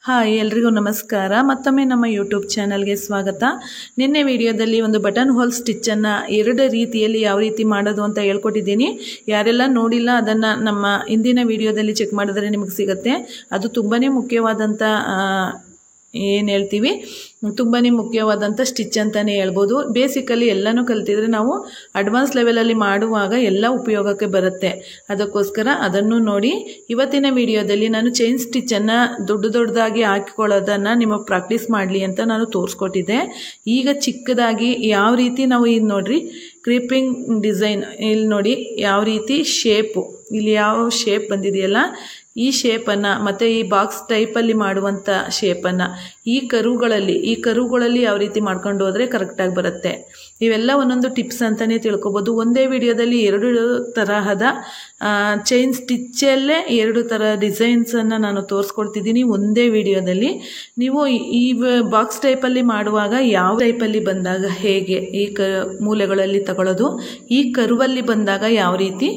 Hi ಎಲ್ರಿಗೂ ನಮಸ್ಕಾರ. ಮತ್ತೊಮ್ಮೆ ನಮ್ಮ ಯೂಟ್ಯೂಬ್ ಚಾನಲ್ಗೆ ಸ್ವಾಗತ. ನಿನ್ನೆ ವಿಡಿಯೋದಲ್ಲಿ ಒಂದು ಬಟನ್ ಹೋಲ್ ಸ್ಟಿಚ್ಚನ್ನು ಎರಡು ರೀತಿಯಲ್ಲಿ ಯಾವ ರೀತಿ ಮಾಡೋದು ಅಂತ ಹೇಳ್ಕೊಟ್ಟಿದ್ದೀನಿ. ಯಾರೆಲ್ಲ ನೋಡಿಲ್ಲ ಅದನ್ನು ನಮ್ಮ ಹಿಂದಿನ ವಿಡಿಯೋದಲ್ಲಿ ಚೆಕ್ ಮಾಡಿದ್ರೆ ನಿಮಗೆ ಸಿಗುತ್ತೆ. ಅದು ತುಂಬಾ ಮುಖ್ಯವಾದಂಥ ಏನು ಹೇಳ್ತೀವಿ ತುಂಬಾ ಮುಖ್ಯವಾದಂಥ ಸ್ಟಿಚ್ ಅಂತಲೇ ಹೇಳ್ಬೋದು. ಬೇಸಿಕಲಿ ಎಲ್ಲನೂ ಕಲ್ತಿದ್ರೆ ನಾವು ಅಡ್ವಾನ್ಸ್ ಲೆವೆಲಲ್ಲಿ ಮಾಡುವಾಗ ಎಲ್ಲ ಉಪಯೋಗಕ್ಕೆ ಬರುತ್ತೆ. ಅದಕ್ಕೋಸ್ಕರ ಅದನ್ನು ನೋಡಿ. ಇವತ್ತಿನ ವಿಡಿಯೋದಲ್ಲಿ ನಾನು ಚೈನ್ ಸ್ಟಿಚ್ಚನ್ನು ದೊಡ್ಡದಾಗಿ ಹಾಕಿಕೊಳ್ಳೋದನ್ನು ನಿಮಗೆ ಪ್ರಾಕ್ಟೀಸ್ ಮಾಡಲಿ ಅಂತ ನಾನು ತೋರಿಸ್ಕೊಟ್ಟಿದ್ದೆ. ಈಗ ಚಿಕ್ಕದಾಗಿ ಯಾವ ರೀತಿ ನಾವು ಇದು ನೋಡ್ರಿ ಕ್ರೀಪಿಂಗ್ ಡಿಸೈನ್ ಇಲ್ಲಿ ನೋಡಿ ಯಾವ ರೀತಿ ಶೇಪು ಇಲ್ಲಿ ಯಾವ ಶೇಪ್ ಬಂದಿದೆಯಲ್ಲ ಈ ಶೇಪನ್ನು ಮತ್ತು ಈ ಬಾಕ್ಸ್ ಟೈಪಲ್ಲಿ ಮಾಡುವಂಥ ಶೇಪನ್ನು ಈ ಕರುಗಳಲ್ಲಿ ಯಾವ ರೀತಿ ಮಾಡ್ಕೊಂಡು ಹೋದರೆ ಕರೆಕ್ಟಾಗಿ ಬರುತ್ತೆ. ಇವೆಲ್ಲ ಒಂದೊಂದು ಟಿಪ್ಸ್ ಅಂತಲೇ ತಿಳ್ಕೊಬೋದು. ಒಂದೇ ವಿಡಿಯೋದಲ್ಲಿ ಎರಡು ತರಹದ ಚೈನ್ ಸ್ಟಿಚ್ಚಲ್ಲೇ ಎರಡು ಥರ ಡಿಸೈನ್ಸನ್ನು ನಾನು ತೋರಿಸ್ಕೊಡ್ತಿದ್ದೀನಿ ಒಂದೇ ವಿಡಿಯೋದಲ್ಲಿ. ನೀವು ಈ ಬಾಕ್ಸ್ ಟೈಪಲ್ಲಿ ಮಾಡುವಾಗ ಯಾವ ಟೈಪಲ್ಲಿ ಬಂದಾಗ ಹೇಗೆ ಈ ಮೂಲೆಗಳಲ್ಲಿ ತಗೊಳ್ಳೋದು, ಈ ಕರುವಲ್ಲಿ ಬಂದಾಗ ಯಾವ ರೀತಿ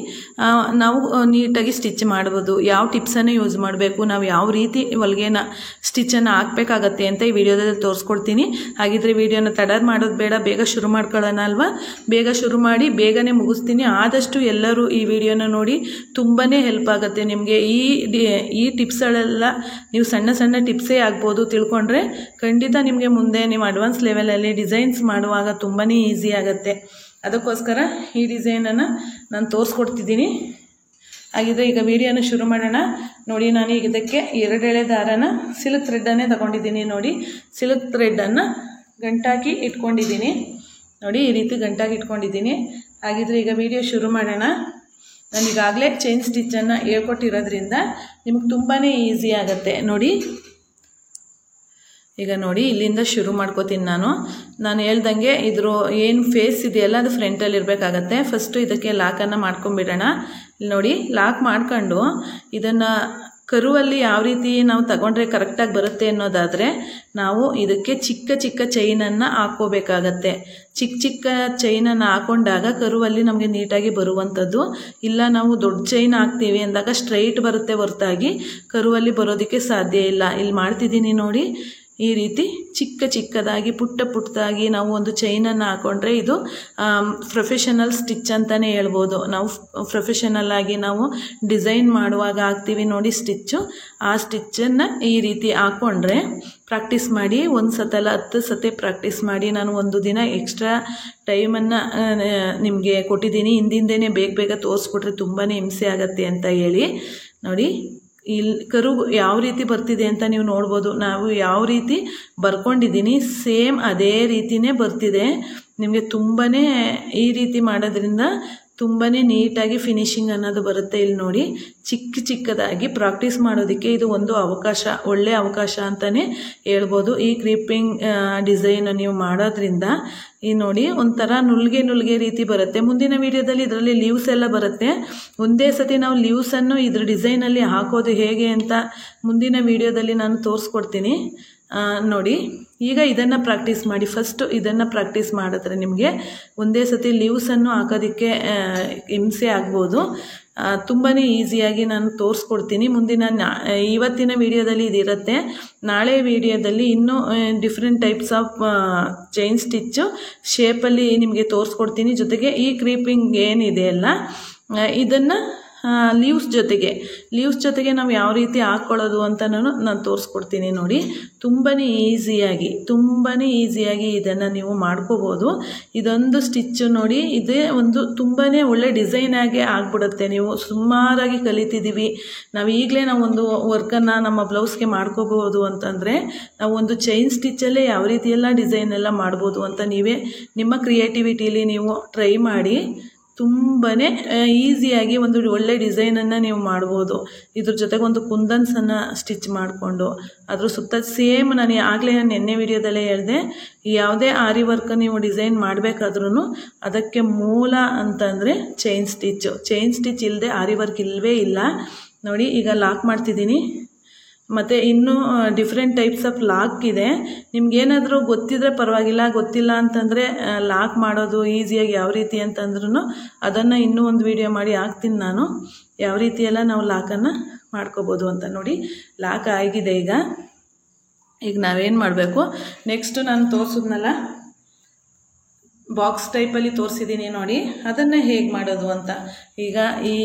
ನಾವು ನೀಟಾಗಿ ಸ್ಟಿಚ್ ಮಾಡ್ಬೋದು, ಯಾವ ಟಿಪ್ಸನ್ನು ಯೂಸ್ ಮಾಡಬೇಕು, ನಾವು ಯಾವ ರೀತಿ ಹೊಲಿಗೆನ ಸ್ಟಿಚ್ಚನ್ನು ಹಾಕಬೇಕಾಗತ್ತೆ ಅಂತ ಈ ವಿಡಿಯೋದಲ್ಲಿ ತೋರಿಸ್ಕೊಡ್ತೀನಿ. ಹಾಗಿದ್ರೆ ವಿಡಿಯೋನ ತಡ ಮಾಡೋದು ಬೇಡ, ಬೇಗ ಶುರು ಮಾಡ್ಕೊಳ್ಳೋಣ ಅಲ್ವಾ. ಬೇಗ ಶುರು ಮಾಡಿ ಬೇಗನೆ ಮುಗಿಸ್ತೀನಿ. ಆದಷ್ಟು ಎಲ್ಲರೂ ಈ ವಿಡಿಯೋನ ನೋಡಿ, ತುಂಬಾ ಹೆಲ್ಪ್ ಆಗುತ್ತೆ ನಿಮಗೆ. ಈ ಟಿಪ್ಸ್ಗಳೆಲ್ಲ ನೀವು ಸಣ್ಣ ಸಣ್ಣ ಟಿಪ್ಸೇ ಆಗ್ಬೋದು, ತಿಳ್ಕೊಂಡ್ರೆ ಖಂಡಿತ ನಿಮಗೆ ಮುಂದೆ ನೀವು ಅಡ್ವಾನ್ಸ್ ಲೆವೆಲಲ್ಲಿ ಡಿಸೈನ್ಸ್ ಮಾಡುವಾಗ ತುಂಬಾ ಈಸಿ ಆಗುತ್ತೆ. ಅದಕ್ಕೋಸ್ಕರ ಈ ಡಿಸೈನನ್ನು ನಾನು ತೋರಿಸ್ಕೊಡ್ತಿದ್ದೀನಿ. ಹಾಗಿದ್ರೆ ಈಗ ವಿಡಿಯೋನ ಶುರು ಮಾಡೋಣ. ನೋಡಿ, ನಾನು ಈಗ ಇದಕ್ಕೆ 2 ಎಳೆ ದಾರನ ಸಿಲ್ಕ್ ಥ್ರೆಡ್ಡನ್ನೇ ತಗೊಂಡಿದ್ದೀನಿ. ನೋಡಿ, ಸಿಲ್ಕ್ ಥ್ರೆಡ್ಡನ್ನು ಗಂಟಾಕಿ ಇಟ್ಕೊಂಡಿದ್ದೀನಿ. ನೋಡಿ, ಈ ರೀತಿ ಗಂಟಾಗಿ ಇಟ್ಕೊಂಡಿದ್ದೀನಿ. ಹಾಗಿದ್ರೆ ಈಗ ವಿಡಿಯೋ ಶುರು ಮಾಡೋಣ. ನಾನು ಈಗಾಗಲೇ ಚೈನ್ ಸ್ಟಿಚ್ಚನ್ನು ಹೇಳ್ಕೊಟ್ಟಿರೋದ್ರಿಂದ ನಿಮಗೆ ತುಂಬಾ ಈಸಿ ಆಗುತ್ತೆ. ನೋಡಿ, ಈಗ ನೋಡಿ ಇಲ್ಲಿಂದ ಶುರು ಮಾಡ್ಕೋತೀನಿ. ನಾನು ಹೇಳ್ದಂಗೆ ಇದ್ರ ಏನು ಫೇಸ್ ಇದೆಯಲ್ಲ ಅದು ಫ್ರಂಟಲ್ಲಿ ಇರಬೇಕಾಗತ್ತೆ. ಫಸ್ಟು ಇದಕ್ಕೆ ಲಾಕನ್ನು ಮಾಡ್ಕೊಂಬಿಡೋಣ. ಇಲ್ಲಿ ನೋಡಿ, ಲಾಕ್ ಮಾಡ್ಕೊಂಡು ಇದನ್ನು ಕರುವಲ್ಲಿ ಯಾವ ರೀತಿ ನಾವು ತಗೊಂಡ್ರೆ ಕರೆಕ್ಟಾಗಿ ಬರುತ್ತೆ ಅನ್ನೋದಾದರೆ ನಾವು ಇದಕ್ಕೆ ಚಿಕ್ಕ ಚಿಕ್ಕ ಚೈನನ್ನು ಹಾಕ್ಕೋಬೇಕಾಗತ್ತೆ. ಚಿಕ್ಕ ಚೈನನ್ನು ಹಾಕೊಂಡಾಗ ಕರುವಲ್ಲಿ ನಮಗೆ ನೀಟಾಗಿ ಬರುವಂಥದ್ದು. ಇಲ್ಲ ನಾವು ದೊಡ್ಡ ಚೈನ್ ಹಾಕ್ತೀವಿ ಅಂದಾಗ ಸ್ಟ್ರೈಟ್ ಬರುತ್ತೆ ಹೊರತಾಗಿ ಕರುವಲ್ಲಿ ಬರೋದಕ್ಕೆ ಸಾಧ್ಯ ಇಲ್ಲ. ಇಲ್ಲಿ ಮಾಡ್ತಿದ್ದೀನಿ ನೋಡಿ, ಈ ರೀತಿ ಚಿಕ್ಕದಾಗಿ ಪುಟ್ಟದಾಗಿ ನಾವು ಒಂದು ಚೈನನ್ನು ಹಾಕೊಂಡ್ರೆ ಇದು ಪ್ರೊಫೆಷನಲ್ ಸ್ಟಿಚ್ ಅಂತಲೇ ಹೇಳ್ಬೋದು. ನಾವು ಪ್ರೊಫೆಷನಲ್ ಆಗಿ ನಾವು ಡಿಸೈನ್ ಮಾಡುವಾಗ ಹಾಕ್ತೀವಿ ನೋಡಿ ಸ್ಟಿಚ್ಚು, ಆ ಸ್ಟಿಚ್ಚನ್ನು ಈ ರೀತಿ ಹಾಕ್ಕೊಂಡ್ರೆ ಪ್ರಾಕ್ಟೀಸ್ ಮಾಡಿ. 1 ಸತ ಅಲ್ಲ 10 ಸತಿ ಪ್ರಾಕ್ಟೀಸ್ ಮಾಡಿ. ನಾನು ಒಂದು ದಿನ ಎಕ್ಸ್ಟ್ರಾ ಟೈಮನ್ನು ನಿಮಗೆ ಕೊಟ್ಟಿದ್ದೀನಿ. ಹಿಂದಿಂದೇ ಬೇಗ ತೋರಿಸ್ಬಿಟ್ರೆ ತುಂಬಾ ಹಿಂಸೆ ಆಗುತ್ತೆ ಅಂತ ಹೇಳಿ. ನೋಡಿ, ಇಲ್ಲಿ ಕರು ಯಾವ ರೀತಿ ಬರ್ತಿದೆ ಅಂತ ನೀವು ನೋಡ್ಬೋದು. ನಾವು ಯಾವ ರೀತಿ ಬರ್ಕೊಂಡಿದ್ದೀನಿ ಸೇಮ್ ಅದೇ ರೀತಿಯೇ ಬರ್ತಿದೆ. ನಿಮಗೆ ತುಂಬಾ ಈ ರೀತಿ ಮಾಡೋದ್ರಿಂದ ತುಂಬಾ ನೀಟಾಗಿ ಫಿನಿಶಿಂಗ್ ಅನ್ನೋದು ಬರುತ್ತೆ. ಇಲ್ಲಿ ನೋಡಿ, ಚಿಕ್ಕದಾಗಿ ಪ್ರಾಕ್ಟೀಸ್ ಮಾಡೋದಕ್ಕೆ ಇದು ಒಂದು ಅವಕಾಶ, ಒಳ್ಳೆಯ ಅವಕಾಶ ಅಂತಲೇ ಹೇಳ್ಬೋದು. ಈ ಕ್ರೀಪಿಂಗ್ ಡಿಸೈನ್ ನೀವು ಮಾಡೋದ್ರಿಂದ ಈ ನೋಡಿ ಒಂಥರ ನುಲ್ಗೆ ರೀತಿ ಬರುತ್ತೆ. ಮುಂದಿನ ವಿಡಿಯೋದಲ್ಲಿ ಇದರಲ್ಲಿ ಲೀವ್ಸ್ ಎಲ್ಲ ಬರುತ್ತೆ. ಒಂದೇ ಸತಿ ನಾವು ಲೀವ್ಸನ್ನು ಇದ್ರ ಡಿಸೈನಲ್ಲಿ ಹಾಕೋದು ಹೇಗೆ ಅಂತ ಮುಂದಿನ ವಿಡಿಯೋದಲ್ಲಿ ನಾನು ತೋರಿಸ್ಕೊಡ್ತೀನಿ. ನೋಡಿ, ಈಗ ಇದನ್ನು ಪ್ರಾಕ್ಟೀಸ್ ಮಾಡಿ. ಫಸ್ಟು ಇದನ್ನು ಪ್ರಾಕ್ಟೀಸ್ ಮಾಡಿದ್ರೆ ನಿಮಗೆ ಒಂದೇ ಸತಿ ಲೀವ್ಸನ್ನು ಹಾಕೋದಕ್ಕೆ ಹಿಂಸೆ ಆಗ್ಬೋದು. ತುಂಬಾ ಈಸಿಯಾಗಿ ನಾನು ತೋರಿಸ್ಕೊಡ್ತೀನಿ. ಇವತ್ತಿನ ವಿಡಿಯೋದಲ್ಲಿ ಇದಿರುತ್ತೆ. ನಾಳೆ ವಿಡಿಯೋದಲ್ಲಿ ಇನ್ನೂ different types of chain stitch ಶೇಪಲ್ಲಿ ನಿಮಗೆ ತೋರಿಸ್ಕೊಡ್ತೀನಿ. ಜೊತೆಗೆ ಈ ಕ್ರೀಪಿಂಗ್ ಏನಿದೆ ಅಲ್ಲ ಇದನ್ನು ಲೀವ್ಸ್ ಜೊತೆಗೆ ನಾವು ಯಾವ ರೀತಿ ಹಾಕ್ಕೊಳ್ಳೋದು ಅಂತ ನಾನು ತೋರಿಸ್ಕೊಡ್ತೀನಿ. ನೋಡಿ, ತುಂಬಾ ಈಸಿಯಾಗಿ ಇದನ್ನು ನೀವು ಮಾಡ್ಕೋಬೋದು. ಇದೊಂದು ಸ್ಟಿಚ್ಚು ನೋಡಿ, ಇದೇ ಒಂದು ತುಂಬಾ ಒಳ್ಳೆ ಡಿಸೈನಾಗೆ ಆಗ್ಬಿಡುತ್ತೆ. ನೀವು ಸುಮಾರಾಗಿ ಕಲಿತಿದ್ದೀವಿ ನಾವು ಈಗಲೇ ನಾವು ಒಂದು ವರ್ಕನ್ನು ನಮ್ಮ ಬ್ಲೌಸ್ಗೆ ಮಾಡ್ಕೋಬೋದು ಅಂತಂದರೆ ನಾವು ಒಂದು ಚೈನ್ ಸ್ಟಿಚ್ಚಲ್ಲೇ ಯಾವ ರೀತಿ ಎಲ್ಲ ಡಿಸೈನ್ ಎಲ್ಲ ಮಾಡ್ಬೋದು ಅಂತ ನೀವೇ ನಿಮ್ಮ ಕ್ರಿಯೇಟಿವಿಟಿಲಿ ನೀವು ಟ್ರೈ ಮಾಡಿ. ತುಂಬಾ ಈಸಿಯಾಗಿ ಒಂದು ಒಳ್ಳೆ ಡಿಸೈನನ್ನು ನೀವು ಮಾಡ್ಬೋದು. ಇದ್ರ ಜೊತೆಗೆ ಒಂದು ಕುಂದನ್ಸನ್ನು ಸ್ಟಿಚ್ ಮಾಡಿಕೊಂಡು ಅದ್ರ ಸುತ್ತ ಸೇಮ್ ನಾನು ಆಗಲೇ ನಿನ್ನೆ ವಿಡಿಯೋದಲ್ಲೇ ಹೇಳಿದೆ, ಯಾವುದೇ ಆರಿ ವರ್ಕ್ ನೀವು ಡಿಸೈನ್ ಮಾಡಬೇಕಾದ್ರೂ ಅದಕ್ಕೆ ಮೂಲ ಅಂತಂದರೆ ಚೈನ್ ಸ್ಟಿಚ್ ಇಲ್ಲದೆ ಆರಿ ವರ್ಕ್ ಇಲ್ಲವೇ ಇಲ್ಲ. ನೋಡಿ, ಈಗ ಲಾಕ್ ಮಾಡ್ತಿದ್ದೀನಿ. ಮತ್ತು ಇನ್ನೂ ಡಿಫ್ರೆಂಟ್ ಟೈಪ್ಸ್ ಆಫ್ ಲಾಕ್ ಇದೆ. ನಿಮ್ಗೇನಾದರೂ ಗೊತ್ತಿದ್ರೆ ಪರವಾಗಿಲ್ಲ, ಗೊತ್ತಿಲ್ಲ ಅಂತಂದರೆ ಲಾಕ್ ಮಾಡೋದು ಈಸಿಯಾಗಿ ಯಾವ ರೀತಿ ಅಂತಂದ್ರೂ ಅದನ್ನು ಇನ್ನೂ ಒಂದು ವಿಡಿಯೋ ಮಾಡಿ ಹಾಕ್ತೀನಿ ನಾನು, ಯಾವ ರೀತಿಯೆಲ್ಲ ನಾವು ಲಾಕನ್ನು ಮಾಡ್ಕೋಬೋದು ಅಂತ. ನೋಡಿ, ಲಾಕ್ ಆಗಿದೆ. ಈಗ ಈಗ ನಾವೇನು ಮಾಡಬೇಕು, ನೆಕ್ಸ್ಟು ನಾನು ತೋರಿಸಿದ್ನಲ್ಲ ಬಾಕ್ಸ್ ಟೈಪಲ್ಲಿ ತೋರಿಸಿದ್ದೀನಿ ನೋಡಿ, ಅದನ್ನು ಹೇಗೆ ಮಾಡೋದು ಅಂತ. ಈಗ ಈ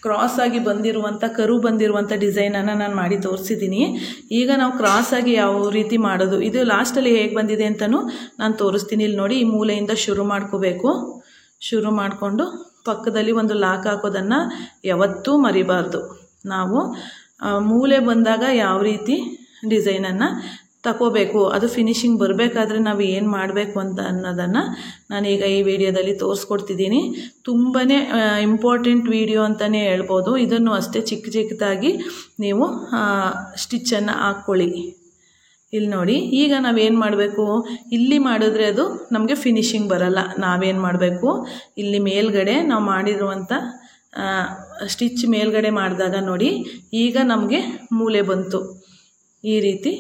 ಕ್ರಾಸಾಗಿ ಬಂದಿರುವಂಥ ಕರು ಬಂದಿರುವಂಥ ಡಿಸೈನನ್ನು ನಾನು ಮಾಡಿ ತೋರಿಸಿದ್ದೀನಿ. ಈಗ ನಾವು ಕ್ರಾಸಾಗಿ ಯಾವ ರೀತಿ ಮಾಡೋದು, ಇದು ಲಾಸ್ಟಲ್ಲಿ ಹೇಗೆ ಬಂದಿದೆ ಅಂತಲೂ ನಾನು ತೋರಿಸ್ತೀನಿ. ಇಲ್ಲಿ ನೋಡಿ, ಈ ಮೂಲೆಯಿಂದ ಶುರು ಮಾಡ್ಕೋಬೇಕು. ಶುರು ಮಾಡಿಕೊಂಡು ಪಕ್ಕದಲ್ಲಿ ಒಂದು ಲಾಕ್ ಹಾಕೋದನ್ನು ಯಾವತ್ತೂ ಮರಿಬಾರ್ದು. ನಾವು ಮೂಲೆ ಬಂದಾಗ ಯಾವ ರೀತಿ ಡಿಸೈನನ್ನು ತಗೋಬೇಕು, ಅದು ಫಿನಿಶಿಂಗ್ ಬರಬೇಕಾದ್ರೆ ನಾವು ಏನು ಮಾಡಬೇಕು ಅಂತ ಅನ್ನೋದನ್ನು ನಾನೀಗ ಈ ವಿಡಿಯೋದಲ್ಲಿ ತೋರಿಸ್ಕೊಡ್ತಿದ್ದೀನಿ. ತುಂಬಾ ಇಂಪಾರ್ಟೆಂಟ್ ವಿಡಿಯೋ ಅಂತಲೇ ಹೇಳ್ಬೋದು. ಇದನ್ನು ಅಷ್ಟೇ ಚಿಕ್ಕ ಚಿಕ್ಕದಾಗಿ ನೀವು ಸ್ಟಿಚ್ಚನ್ನು ಹಾಕ್ಕೊಳ್ಳಿ. ಇಲ್ಲಿ ನೋಡಿ, ಈಗ ನಾವೇನು ಮಾಡಬೇಕು, ಇಲ್ಲಿ ಮಾಡಿದ್ರೆ ಅದು ನಮಗೆ ಫಿನಿಶಿಂಗ್ ಬರಲ್ಲ. ನಾವೇನು ಮಾಡಬೇಕು, ಇಲ್ಲಿ ಮೇಲ್ಗಡೆ ನಾವು ಮಾಡಿರುವಂಥ ಸ್ಟಿಚ್ ಮೇಲ್ಗಡೆ ಮಾಡಿದಾಗ ನೋಡಿ, ಈಗ ನಮಗೆ ಮೂಲೆ ಬಂತು. ಈ ರೀತಿ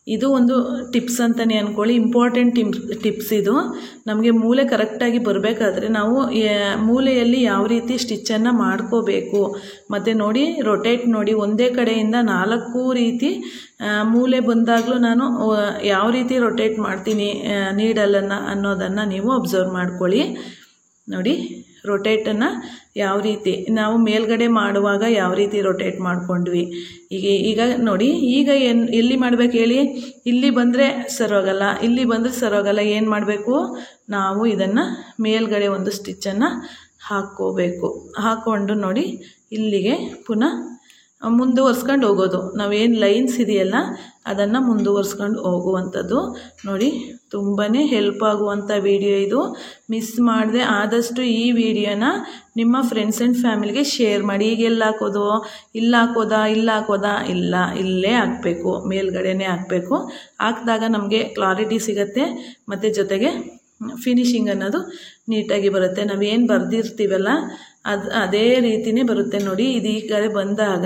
ಇದು ಒಂದು ಟಿಪ್ಸ್ ಅಂತಲೇ ಅಂದ್ಕೊಳ್ಳಿ, ಇಂಪಾರ್ಟೆಂಟ್ ಟಿಪ್ಸ್ ಇದು. ನಮಗೆ ಮೂಲೆ ಕರೆಕ್ಟಾಗಿ ಬರಬೇಕಾದ್ರೆ ನಾವು ಮೂಲೆಯಲ್ಲಿ ಯಾವ ರೀತಿ ಸ್ಟಿಚ್ಚನ್ನು ಮಾಡ್ಕೋಬೇಕು. ಮತ್ತು ನೋಡಿ, ರೊಟೇಟ್ ನೋಡಿ, ಒಂದೇ ಕಡೆಯಿಂದ 4 ರೀತಿ ಮೂಲೆ ಬಂದಾಗಲೂ ನಾನು ಯಾವ ರೀತಿ ರೊಟೇಟ್ ಮಾಡ್ತೀನಿ ನೀಡಲನ್ನು ಅನ್ನೋದನ್ನು ನೀವು ಅಬ್ಸರ್ವ್ ಮಾಡ್ಕೊಳ್ಳಿ. ನೋಡಿ, ರೊಟೇಟನ್ನು ಯಾವ ರೀತಿ ನಾವು ಮೇಲ್ಗಡೆ ಮಾಡುವಾಗ ಯಾವ ರೀತಿ ರೊಟೇಟ್ ಮಾಡ್ಕೊಂಡ್ವಿ. ಈಗ ನೋಡಿ, ಈಗ ಎಲ್ಲಿ ಮಾಡಬೇಕು ಹೇಳಿ, ಇಲ್ಲಿ ಬಂದರೆ ಸರೋಗಲ್ಲ, ಇಲ್ಲಿ ಬಂದರೆ ಸರೋಗಲ್ಲ. ಏನು ಮಾಡಬೇಕು, ನಾವು ಇದನ್ನು ಮೇಲ್ಗಡೆ ಒಂದು ಸ್ಟಿಚ್ಚನ್ನು ಹಾಕ್ಕೋಬೇಕು. ಹಾಕ್ಕೊಂಡು ನೋಡಿ, ಇಲ್ಲಿಗೆ ಪುನಃ ಮುಂದುವರ್ಸ್ಕೊಂಡು ಹೋಗೋದು. ನಾವೇನು ಲೈನ್ಸ್ ಇದೆಯಲ್ಲ ಅದನ್ನು ಮುಂದುವರ್ಸ್ಕೊಂಡು ಹೋಗುವಂಥದ್ದು. ನೋಡಿ, ತುಂಬಾ ಹೆಲ್ಪ್ ಆಗುವಂಥ ವಿಡಿಯೋ ಇದು. ಮಿಸ್ ಮಾಡದೆ ಆದಷ್ಟು ಈ ವಿಡಿಯೋನ ನಿಮ್ಮ ಫ್ರೆಂಡ್ಸ್ ಆ್ಯಂಡ್ ಫ್ಯಾಮಿಲಿಗೆ ಶೇರ್ ಮಾಡಿ. ಈಗ ಎಲ್ಲಿ ಹಾಕೋದು, ಇಲ್ಲಿ ಹಾಕೋದಾ, ಇಲ್ಲ, ಇಲ್ಲೇ ಹಾಕಬೇಕು, ಮೇಲ್ಗಡೆನೇ ಹಾಕಬೇಕು. ಹಾಕಿದಾಗ ನಮಗೆ ಕ್ಲಾರಿಟಿ ಸಿಗುತ್ತೆ ಮತ್ತು ಜೊತೆಗೆ ಫಿನಿಶಿಂಗ್ ಅನ್ನೋದು ನೀಟಾಗಿ ಬರುತ್ತೆ. ನಾವೇನು ಬರೆದಿರ್ತೀವಲ್ಲ ಅದೇ ರೀತಿಯೇ ಬರುತ್ತೆ. ನೋಡಿ, ಇದು ಈ ಕಡೆ ಬಂದಾಗ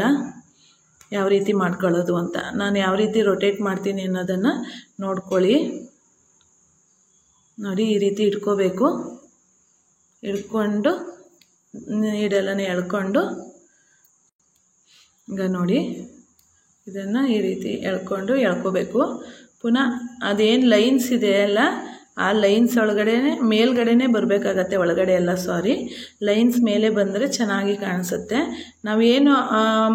ಯಾವ ರೀತಿ ಮಾಡ್ಕೊಳ್ಳೋದು ಅಂತ ನಾನು ಯಾವ ರೀತಿ ರೊಟೇಟ್ ಮಾಡ್ತೀನಿ ಅನ್ನೋದನ್ನು ನೋಡ್ಕೊಳ್ಳಿ. ನೋಡಿ, ಈ ರೀತಿ ಇಟ್ಕೋಬೇಕು. ಇಟ್ಕೊಂಡು ನೀಡಲನ್ನು ಎಳ್ಕೊಂಡು, ಈಗ ನೋಡಿ ಇದನ್ನು ಈ ರೀತಿ ಎಳ್ಕೋಬೇಕು. ಪುನಃ ಅದೇನು ಲೈನ್ಸ್ ಇದೆಯಲ್ಲ ಆ ಲೈನ್ಸ್ ಒಳಗಡೆ ಮೇಲ್ಗಡೆನೇ ಬರಬೇಕಾಗತ್ತೆ, ಒಳಗಡೆ ಎಲ್ಲ ಲೈನ್ಸ್ ಮೇಲೆ ಬಂದರೆ ಚೆನ್ನಾಗಿ ಕಾಣಿಸುತ್ತೆ. ನಾವೇನು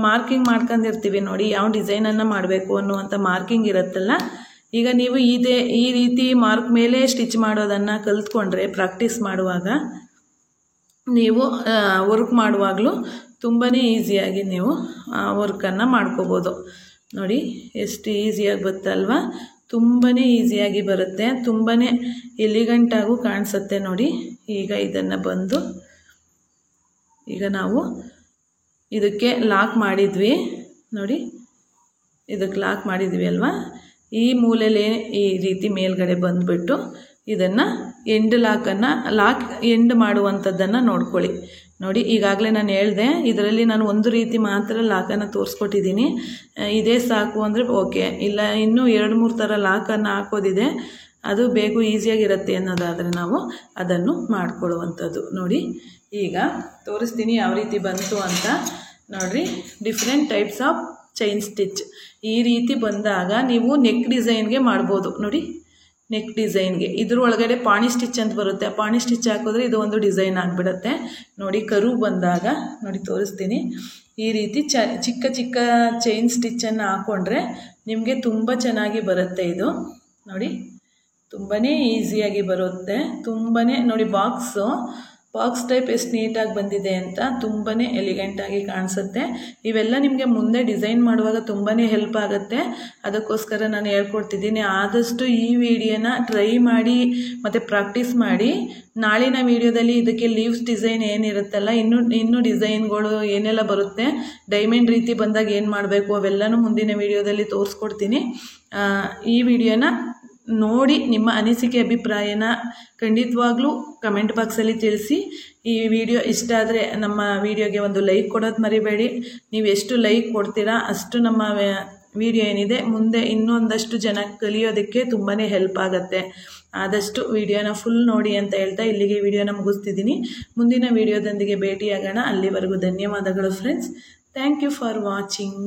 ಮಾರ್ಕಿಂಗ್ ಮಾಡ್ಕೊಂಡಿರ್ತೀವಿ ನೋಡಿ, ಯಾವ ಡಿಸೈನನ್ನು ಮಾಡಬೇಕು ಅನ್ನುವಂಥ ಮಾರ್ಕಿಂಗ್ ಇರುತ್ತಲ್ಲ, ಈಗ ನೀವು ಈ ರೀತಿ ಮಾರ್ಕ್ ಮೇಲೆ ಸ್ಟಿಚ್ ಮಾಡೋದನ್ನು ಕಲ್ತ್ಕೊಂಡ್ರೆ ಪ್ರಾಕ್ಟೀಸ್ ಮಾಡುವಾಗ ನೀವು ವರ್ಕ್ ಮಾಡುವಾಗಲೂ ತುಂಬಾ ಈಸಿಯಾಗಿ ನೀವು ವರ್ಕನ್ನು ಮಾಡ್ಕೋಬೋದು. ನೋಡಿ, ಎಷ್ಟು ಈಸಿಯಾಗಿ ಬರುತ್ತಲ್ವ, ತುಂಬಾ ಈಸಿಯಾಗಿ ಬರುತ್ತೆ, ತುಂಬಾ ಎಲಿಗೆಂಟಾಗೂ ಕಾಣಿಸುತ್ತೆ. ನೋಡಿ, ಈಗ ಇದನ್ನು ಬಂದು ಈಗ ನಾವು ಇದಕ್ಕೆ ಲಾಕ್ ಮಾಡಿದ್ವಿ ನೋಡಿ, ಇದಕ್ಕೆ ಲಾಕ್ ಮಾಡಿದ್ವಿ ಅಲ್ವಾ, ಈ ಮೂಲೆಯಲ್ಲಿ ಈ ರೀತಿ ಮೇಲ್ಗಡೆ ಬಂದುಬಿಟ್ಟು ಇದನ್ನು ಲಾಕ್ ಎಂಡ್ ಮಾಡುವಂಥದ್ದನ್ನು ನೋಡ್ಕೊಳ್ಳಿ. ನೋಡಿ, ಈಗಾಗಲೇ ನಾನು ಹೇಳಿದೆ, ಇದರಲ್ಲಿ ನಾನು ಒಂದು ರೀತಿ ಮಾತ್ರ ಲಾಕನ್ನು ತೋರಿಸ್ಕೊಟ್ಟಿದ್ದೀನಿ. ಇದೇ ಸಾಕು ಅಂದರೆ ಓಕೆ, ಇಲ್ಲ ಇನ್ನೂ 2-3 ಥರ ಲಾಕನ್ನು ಹಾಕೋದಿದೆ, ಅದು ಬೇಗ ಈಸಿಯಾಗಿರುತ್ತೆ ಅನ್ನೋದಾದರೆ ನಾವು ಅದನ್ನು ಮಾಡಿಕೊಳ್ಳುವಂಥದ್ದು. ನೋಡಿ, ಈಗ ತೋರಿಸ್ತೀನಿ ಯಾವ ರೀತಿ ಬಂತು ಅಂತ. ನೋಡಿರಿ, different types of chain stitch ಈ ರೀತಿ ಬಂದಾಗ ನೀವು ನೆಕ್ ಡಿಸೈನ್ಗೆ ಮಾಡ್ಬೋದು. ನೋಡಿ, ನೆಕ್ ಡಿಸೈನ್ಗೆ ಇದ್ರ ಒಳಗಡೆ ಪಾಣಿ ಸ್ಟಿಚ್ ಅಂತ ಬರುತ್ತೆ. ಆ ಪಾಣಿ ಸ್ಟಿಚ್ ಹಾಕಿದ್ರೆ ಇದು ಒಂದು ಡಿಸೈನ್ ಆಗಿಬಿಡುತ್ತೆ. ನೋಡಿ, ಕರು ಬಂದಾಗ ನೋಡಿ ತೋರಿಸ್ತೀನಿ, ಈ ರೀತಿ ಚಿಕ್ಕ ಚಿಕ್ಕ ಚೈನ್ ಸ್ಟಿಚ್ಚನ್ನು ಹಾಕ್ಕೊಂಡ್ರೆ ನಿಮಗೆ ತುಂಬ ಚೆನ್ನಾಗಿ ಬರುತ್ತೆ. ಇದು ನೋಡಿ, ತುಂಬಾ ಈಸಿಯಾಗಿ ಬರುತ್ತೆ. ತುಂಬಾ ನೋಡಿ, ಬಾಕ್ಸ್ ಟೈಪ್ ಎಷ್ಟು ನೀಟಾಗಿ ಬಂದಿದೆ ಅಂತ, ತುಂಬಾ ಎಲಿಗೆಂಟಾಗಿ ಕಾಣಿಸುತ್ತೆ. ಇವೆಲ್ಲ ನಿಮಗೆ ಮುಂದೆ ಡಿಸೈನ್ ಮಾಡುವಾಗ ತುಂಬಾ ಹೆಲ್ಪ್ ಆಗುತ್ತೆ. ಅದಕ್ಕೋಸ್ಕರ ನಾನು ಹೇಳ್ಕೊಡ್ತಿದ್ದೀನಿ. ಆದಷ್ಟು ಈ ವಿಡಿಯೋನ ಟ್ರೈ ಮಾಡಿ ಮತ್ತು ಪ್ರಾಕ್ಟೀಸ್ ಮಾಡಿ. ನಾಳಿನ ವಿಡಿಯೋದಲ್ಲಿ ಇದಕ್ಕೆ ಲೀವ್ಸ್ ಡಿಸೈನ್ ಏನಿರುತ್ತಲ್ಲ, ಇನ್ನೂ ಡಿಸೈನ್ಗಳು ಏನೆಲ್ಲ ಬರುತ್ತೆ, ಡೈಮಂಡ್ ರೀತಿ ಬಂದಾಗ ಏನು ಮಾಡಬೇಕು ಅವೆಲ್ಲನೂ ಮುಂದಿನ ವಿಡಿಯೋದಲ್ಲಿ ತೋರಿಸ್ಕೊಡ್ತೀನಿ. ಈ ವಿಡಿಯೋನ ನೋಡಿ ನಿಮ್ಮ ಅನಿಸಿಕೆ ಅಭಿಪ್ರಾಯನ ಖಂಡಿತವಾಗ್ಲೂ ಕಮೆಂಟ್ ಬಾಕ್ಸಲ್ಲಿ ತಿಳಿಸಿ. ಈ ವಿಡಿಯೋ ಇಷ್ಟ ಆದರೆ ನಮ್ಮ ವಿಡಿಯೋಗೆ ಒಂದು ಲೈಕ್ ಕೊಡೋದು ಮರಿಬೇಡಿ. ನೀವು ಎಷ್ಟು ಲೈಕ್ ಕೊಡ್ತೀರಾ ಅಷ್ಟು ನಮ್ಮ ವಿಡಿಯೋ ಏನಿದೆ ಮುಂದೆ ಇನ್ನೊಂದಷ್ಟು ಜನ ಕಲಿಯೋದಕ್ಕೆ ತುಂಬಾ ಹೆಲ್ಪ್ ಆಗುತ್ತೆ. ಆದಷ್ಟು ವಿಡಿಯೋನ ಫುಲ್ ನೋಡಿ ಅಂತ ಹೇಳ್ತಾ ಇಲ್ಲಿಗೆ ವಿಡಿಯೋನ ಮುಗಿಸ್ತಿದ್ದೀನಿ. ಮುಂದಿನ ವಿಡಿಯೋದೊಂದಿಗೆ ಭೇಟಿಯಾಗೋಣ. ಅಲ್ಲಿವರೆಗೂ ಧನ್ಯವಾದಗಳು friends. Thank you for watching.